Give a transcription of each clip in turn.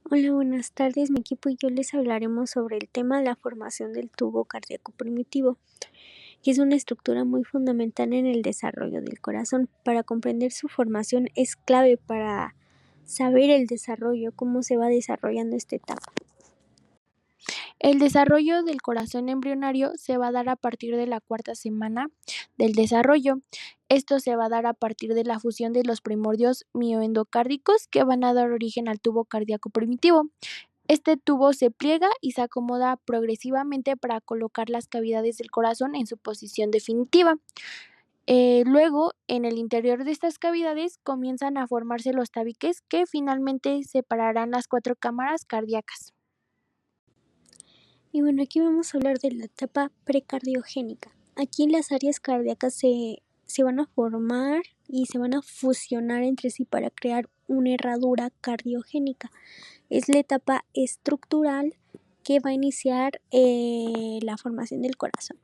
Hola, buenas tardes. Mi equipo y yo les hablaremos sobre el tema de la formación del tubo cardíaco primitivo, que es una estructura muy fundamental en el desarrollo del corazón. Para comprender su formación es clave para saber el desarrollo, cómo se va desarrollando esta etapa. El desarrollo del corazón embrionario se va a dar a partir de la cuarta semana del desarrollo. Esto se va a dar a partir de la fusión de los primordios mioendocárdicos que van a dar origen al tubo cardíaco primitivo. Este tubo se pliega y se acomoda progresivamente para colocar las cavidades del corazón en su posición definitiva. Luego, en el interior de estas cavidades comienzan a formarse los tabiques que finalmente separarán las cuatro cámaras cardíacas. Y bueno, aquí vamos a hablar de la etapa precardiogénica. Aquí las áreas cardíacas se van a formar y se van a fusionar entre sí para crear una herradura cardiogénica. Es la etapa estructural que va a iniciar la formación del corazón.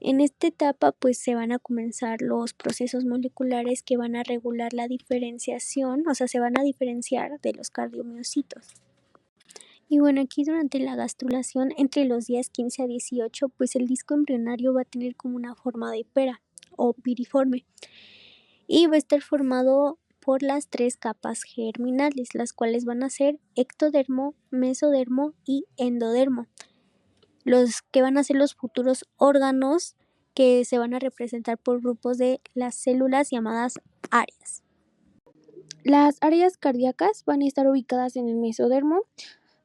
En esta etapa pues se van a comenzar los procesos moleculares que van a regular la diferenciación, o sea, se van a diferenciar de los cardiomiocitos. Y bueno, aquí durante la gastrulación entre los días 15 a 18, pues el disco embrionario va a tener como una forma de pera o piriforme y va a estar formado por las tres capas germinales, las cuales van a ser ectodermo, mesodermo y endodermo, los que van a ser los futuros órganos que se van a representar por grupos de las células llamadas áreas. Las áreas cardíacas van a estar ubicadas en el mesodermo,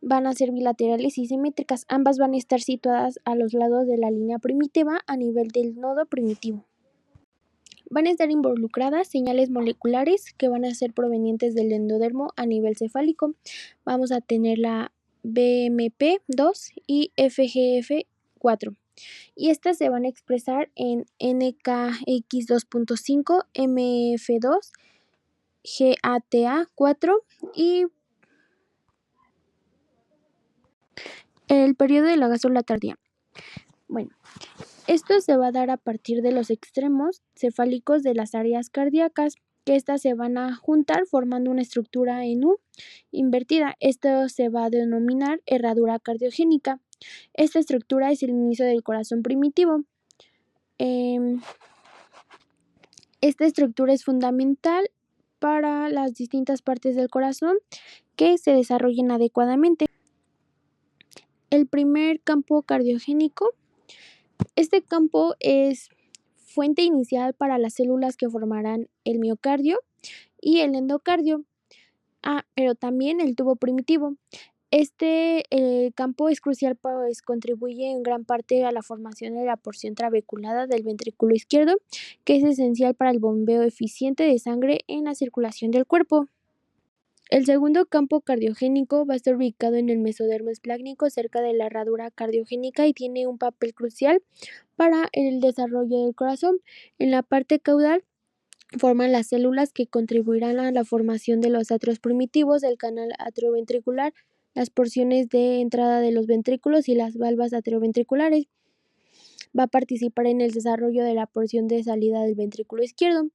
van a ser bilaterales y simétricas. Ambas van a estar situadas a los lados de la línea primitiva a nivel del nodo primitivo. Van a estar involucradas señales moleculares que van a ser provenientes del endodermo a nivel cefálico. Vamos a tener la BMP2 y FGF4. Y estas se van a expresar en NKX2.5, MF2, GATA4 y el periodo de la gastrula tardía. Bueno, esto se va a dar a partir de los extremos cefálicos de las áreas cardíacas, que estas se van a juntar formando una estructura en U invertida. Esto se va a denominar herradura cardiogénica. Esta estructura es el inicio del corazón primitivo. Esta estructura es fundamental para las distintas partes del corazón que se desarrollen adecuadamente. El primer campo cardiogénico. Este campo es fuente inicial para las células que formarán el miocardio y el endocardio, pero también el tubo primitivo. Este campo es crucial, pues contribuye en gran parte a la formación de la porción trabeculada del ventrículo izquierdo, que es esencial para el bombeo eficiente de sangre en la circulación del cuerpo. El segundo campo cardiogénico va a estar ubicado en el mesodermo esplácnico cerca de la herradura cardiogénica y tiene un papel crucial para el desarrollo del corazón. En la parte caudal forman las células que contribuirán a la formación de los atrios primitivos, del canal atrioventricular, las porciones de entrada de los ventrículos y las valvas atrioventriculares. Va a participar en el desarrollo de la porción de salida del ventrículo izquierdo.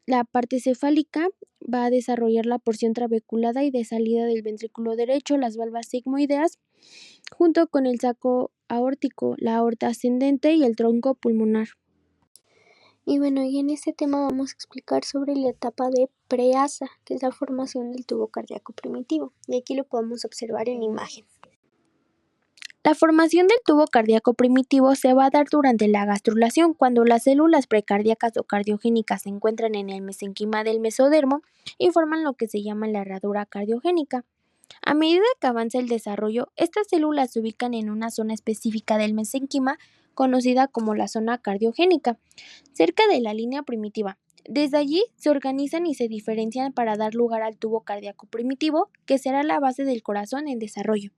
La parte cefálica va a desarrollar la porción trabeculada y de salida del ventrículo derecho, las valvas sigmoideas, junto con el saco aórtico, la aorta ascendente y el tronco pulmonar. Y bueno, y en este tema vamos a explicar sobre la etapa de preasa, que es la formación del tubo cardíaco primitivo. Y aquí lo podemos observar en imagen. La formación del tubo cardíaco primitivo se va a dar durante la gastrulación, cuando las células precardíacas o cardiogénicas se encuentran en el mesenquima del mesodermo y forman lo que se llama la herradura cardiogénica. A medida que avanza el desarrollo, estas células se ubican en una zona específica del mesenquima conocida como la zona cardiogénica, cerca de la línea primitiva. Desde allí se organizan y se diferencian para dar lugar al tubo cardíaco primitivo, que será la base del corazón en desarrollo.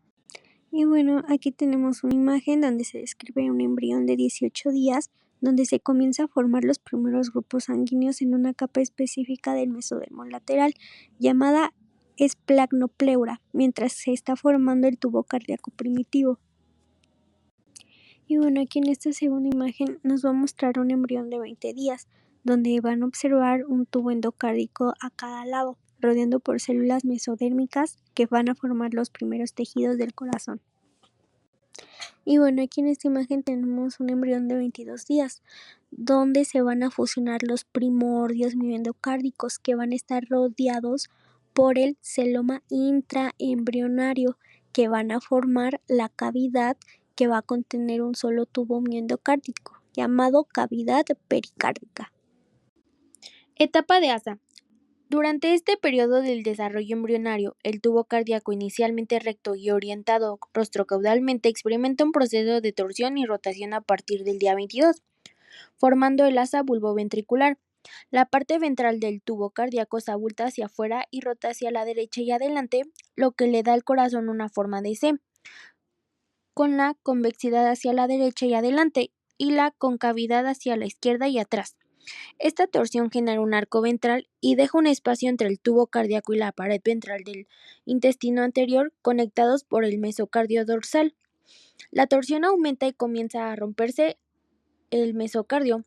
Y bueno, aquí tenemos una imagen donde se describe un embrión de 18 días, donde se comienza a formar los primeros grupos sanguíneos en una capa específica del mesodermo lateral, llamada esplagnopleura, mientras se está formando el tubo cardíaco primitivo. Y bueno, aquí en esta segunda imagen nos va a mostrar un embrión de 20 días, donde van a observar un tubo endocárdico a cada lado, rodeando por células mesodérmicas que van a formar los primeros tejidos del corazón. Y bueno, aquí en esta imagen tenemos un embrión de 22 días, donde se van a fusionar los primordios mioendocárdicos que van a estar rodeados por el celoma intraembrionario, que van a formar la cavidad que va a contener un solo tubo mioendocárdico, llamado cavidad pericárdica. Etapa de ASA. Durante este periodo del desarrollo embrionario, el tubo cardíaco, inicialmente recto y orientado rostrocaudalmente, experimenta un proceso de torsión y rotación a partir del día 22, formando el asa bulboventricular. La parte ventral del tubo cardíaco se abulta hacia afuera y rota hacia la derecha y adelante, lo que le da al corazón una forma de C, con la convexidad hacia la derecha y adelante, y la concavidad hacia la izquierda y atrás. Esta torsión genera un arco ventral y deja un espacio entre el tubo cardíaco y la pared ventral del intestino anterior, conectados por el mesocardio dorsal. La torsión aumenta y comienza a romperse el mesocardio,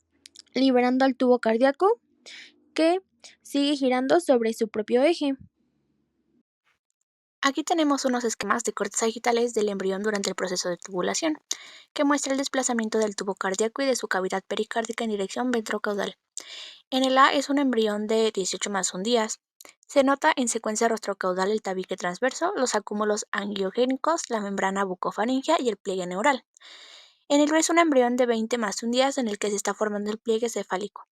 liberando al tubo cardíaco, que sigue girando sobre su propio eje. Aquí tenemos unos esquemas de cortes sagittales del embrión durante el proceso de tubulación, que muestra el desplazamiento del tubo cardíaco y de su cavidad pericárdica en dirección ventrocaudal. En el A es un embrión de 18 más 1 días. Se nota en secuencia rostrocaudal el tabique transverso, los acúmulos angiogénicos, la membrana bucofaringea y el pliegue neural. En el B es un embrión de 20 más 1 días en el que se está formando el pliegue cefálico.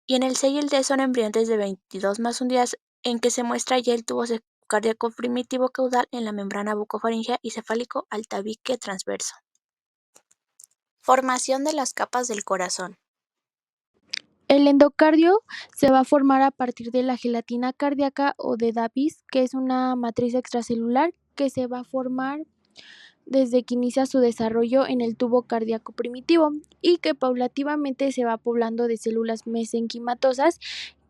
Y en el C y el D son embriones de 22 más 1 días en que se muestra ya el tubo cardíaco primitivo caudal en la membrana bucofaringea y cefálico al tabique transverso. Formación de las capas del corazón. El endocardio se va a formar a partir de la gelatina cardíaca o de Davis, que es una matriz extracelular que se va a formar desde que inicia su desarrollo en el tubo cardíaco primitivo y que paulativamente se va poblando de células mesenquimatosas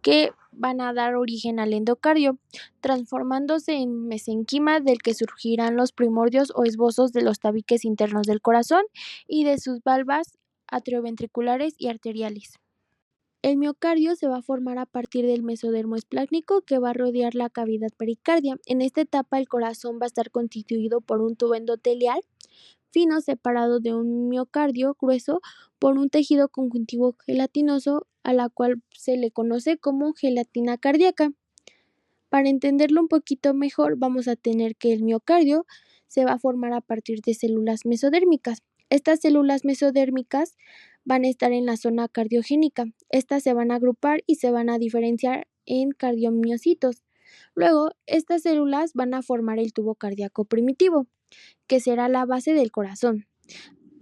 que van a dar origen al endocardio, transformándose en mesenquima del que surgirán los primordios o esbozos de los tabiques internos del corazón y de sus valvas atrioventriculares y arteriales. El miocardio se va a formar a partir del mesodermo esplácnico que va a rodear la cavidad pericardia. En esta etapa el corazón va a estar constituido por un tubo endotelial fino separado de un miocardio grueso por un tejido conjuntivo gelatinoso a la cual se le conoce como gelatina cardíaca. Para entenderlo un poquito mejor, vamos a tener que el miocardio se va a formar a partir de células mesodérmicas. Estas células mesodérmicas van a estar en la zona cardiogénica. Estas se van a agrupar y se van a diferenciar en cardiomiocitos. Luego, estas células van a formar el tubo cardíaco primitivo, que será la base del corazón.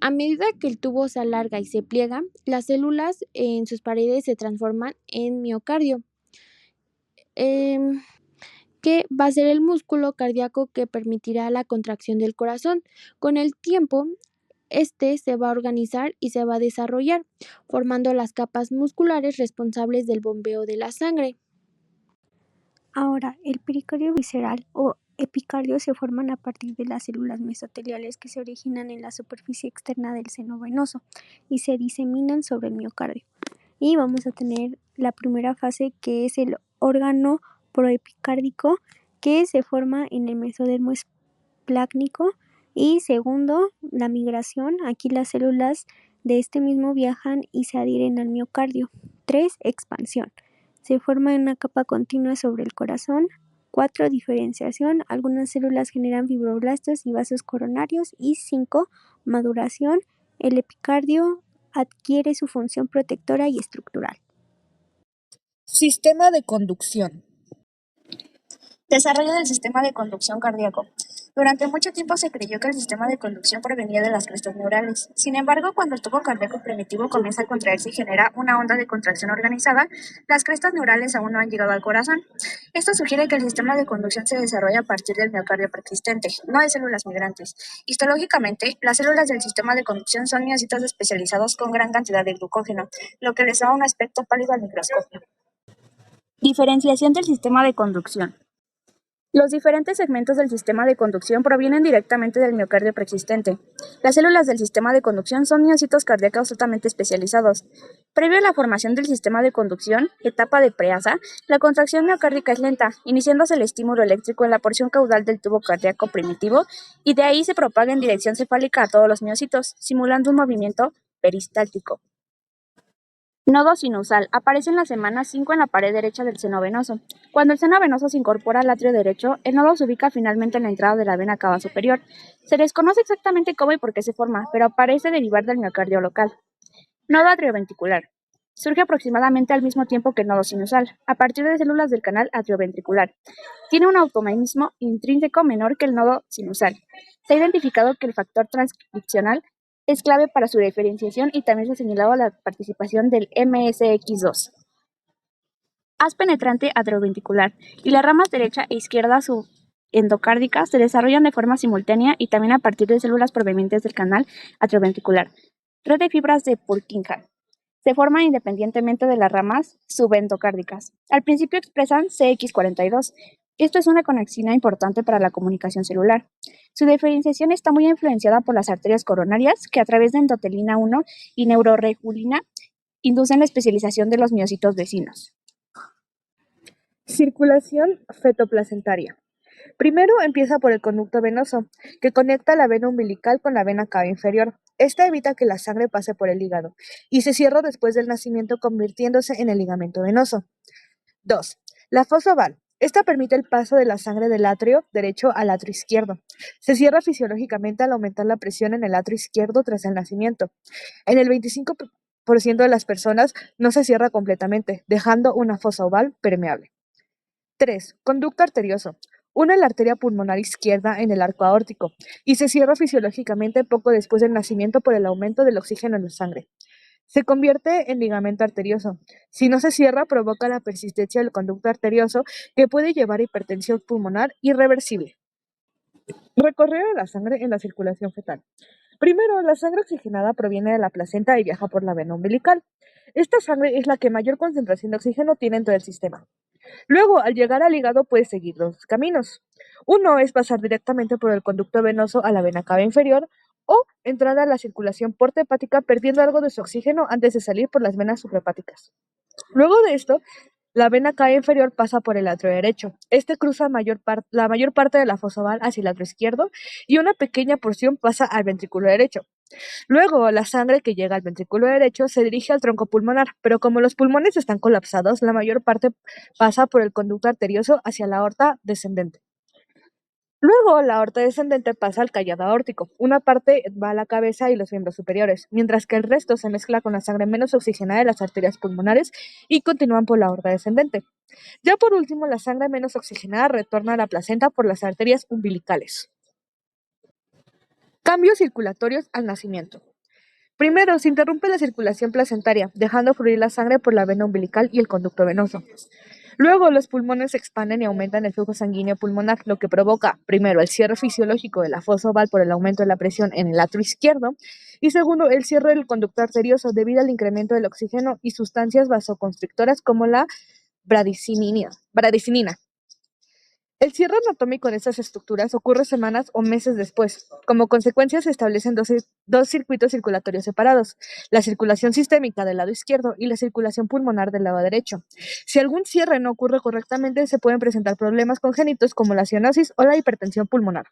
A medida que el tubo se alarga y se pliega, las células en sus paredes se transforman en miocardio, que va a ser el músculo cardíaco que permitirá la contracción del corazón. Con el tiempo, este se va a organizar y se va a desarrollar, formando las capas musculares responsables del bombeo de la sangre. Ahora, el pericardio visceral o epicardio se forman a partir de las células mesoteliales que se originan en la superficie externa del seno venoso y se diseminan sobre el miocardio. Y vamos a tener la primera fase, que es el órgano proepicárdico, que se forma en el mesodermo esplácnico, y segundo, la migración. Aquí las células de este mismo viajan y se adhieren al miocardio. 3. Expansión. Se forma en una capa continua sobre el corazón. 4. Diferenciación. Algunas células generan fibroblastos y vasos coronarios. Y 5. Maduración. El epicardio adquiere su función protectora y estructural. Sistema de conducción. Desarrollo del sistema de conducción cardíaco. Durante mucho tiempo se creyó que el sistema de conducción provenía de las crestas neurales. Sin embargo, cuando el tubo cardíaco primitivo comienza a contraerse y genera una onda de contracción organizada, las crestas neurales aún no han llegado al corazón. Esto sugiere que el sistema de conducción se desarrolla a partir del miocardio preexistente, no de células migrantes. Histológicamente, las células del sistema de conducción son miocitos especializados con gran cantidad de glucógeno, lo que les da un aspecto pálido al microscopio. Diferenciación del sistema de conducción. Los diferentes segmentos del sistema de conducción provienen directamente del miocardio preexistente. Las células del sistema de conducción son miocitos cardíacos altamente especializados. Previo a la formación del sistema de conducción, etapa de preasa, la contracción miocárdica es lenta, iniciándose el estímulo eléctrico en la porción caudal del tubo cardíaco primitivo y de ahí se propaga en dirección cefálica a todos los miocitos, simulando un movimiento peristáltico. Nodo sinusal. Aparece en la semana 5 en la pared derecha del seno venoso. Cuando el seno venoso se incorpora al atrio derecho, el nodo se ubica finalmente en la entrada de la vena cava superior. Se desconoce exactamente cómo y por qué se forma, pero parece derivar del miocardio local. Nodo atrioventricular. Surge aproximadamente al mismo tiempo que el nodo sinusal, a partir de células del canal atrioventricular. Tiene un automecanismo intrínseco menor que el nodo sinusal. Se ha identificado que el factor transcripcional es clave para su diferenciación y también se ha señalado la participación del MSX2. Haz penetrante atrioventricular y las ramas derecha e izquierda subendocárdicas se desarrollan de forma simultánea y también a partir de células provenientes del canal atrioventricular. Red de fibras de Purkinje. Se forman independientemente de las ramas subendocárdicas. Al principio expresan CX42. Esto es una conexina importante para la comunicación celular. Su diferenciación está muy influenciada por las arterias coronarias, que a través de endotelina 1 y neuroregulina inducen la especialización de los miocitos vecinos. Circulación fetoplacentaria. Primero empieza por el conducto venoso, que conecta la vena umbilical con la vena cava inferior. Esta evita que la sangre pase por el hígado y se cierra después del nacimiento convirtiéndose en el ligamento venoso. 2. La fosa oval. Esta permite el paso de la sangre del atrio derecho al atrio izquierdo. Se cierra fisiológicamente al aumentar la presión en el atrio izquierdo tras el nacimiento. En el 25% de las personas no se cierra completamente, dejando una fosa oval permeable. 3. Conducto arterioso. Une la arteria pulmonar izquierda en el arco aórtico y se cierra fisiológicamente poco después del nacimiento por el aumento del oxígeno en la sangre. Se convierte en ligamento arterioso. Si no se cierra, provoca la persistencia del conducto arterioso que puede llevar a hipertensión pulmonar irreversible. Recorrido de la sangre en la circulación fetal. Primero, la sangre oxigenada proviene de la placenta y viaja por la vena umbilical. Esta sangre es la que mayor concentración de oxígeno tiene en todo el sistema. Luego, al llegar al hígado, puede seguir dos caminos. Uno es pasar directamente por el conducto venoso a la vena cava inferior o entrar a la circulación portohepática perdiendo algo de su oxígeno antes de salir por las venas suprahepáticas. Luego de esto, la vena cava inferior pasa por el atrio derecho. Este cruza la mayor parte de la fosa oval hacia el atrio izquierdo y una pequeña porción pasa al ventrículo derecho. Luego, la sangre que llega al ventrículo derecho se dirige al tronco pulmonar, pero como los pulmones están colapsados, la mayor parte pasa por el conducto arterioso hacia la aorta descendente. Luego, la aorta descendente pasa al callado aórtico. Una parte va a la cabeza y los miembros superiores, mientras que el resto se mezcla con la sangre menos oxigenada de las arterias pulmonares y continúan por la aorta descendente. Ya por último, la sangre menos oxigenada retorna a la placenta por las arterias umbilicales. Cambios circulatorios al nacimiento. Primero, se interrumpe la circulación placentaria, dejando fluir la sangre por la vena umbilical y el conducto venoso. Luego, los pulmones se expanden y aumentan el flujo sanguíneo pulmonar, lo que provoca, primero, el cierre fisiológico de la fosa oval por el aumento de la presión en el atrio izquierdo, y segundo, el cierre del conducto arterioso debido al incremento del oxígeno y sustancias vasoconstrictoras como la bradicinina. El cierre anatómico de estas estructuras ocurre semanas o meses después. Como consecuencia, se establecen dos circuitos circulatorios separados, la circulación sistémica del lado izquierdo y la circulación pulmonar del lado derecho. Si algún cierre no ocurre correctamente, se pueden presentar problemas congénitos como la cianosis o la hipertensión pulmonar.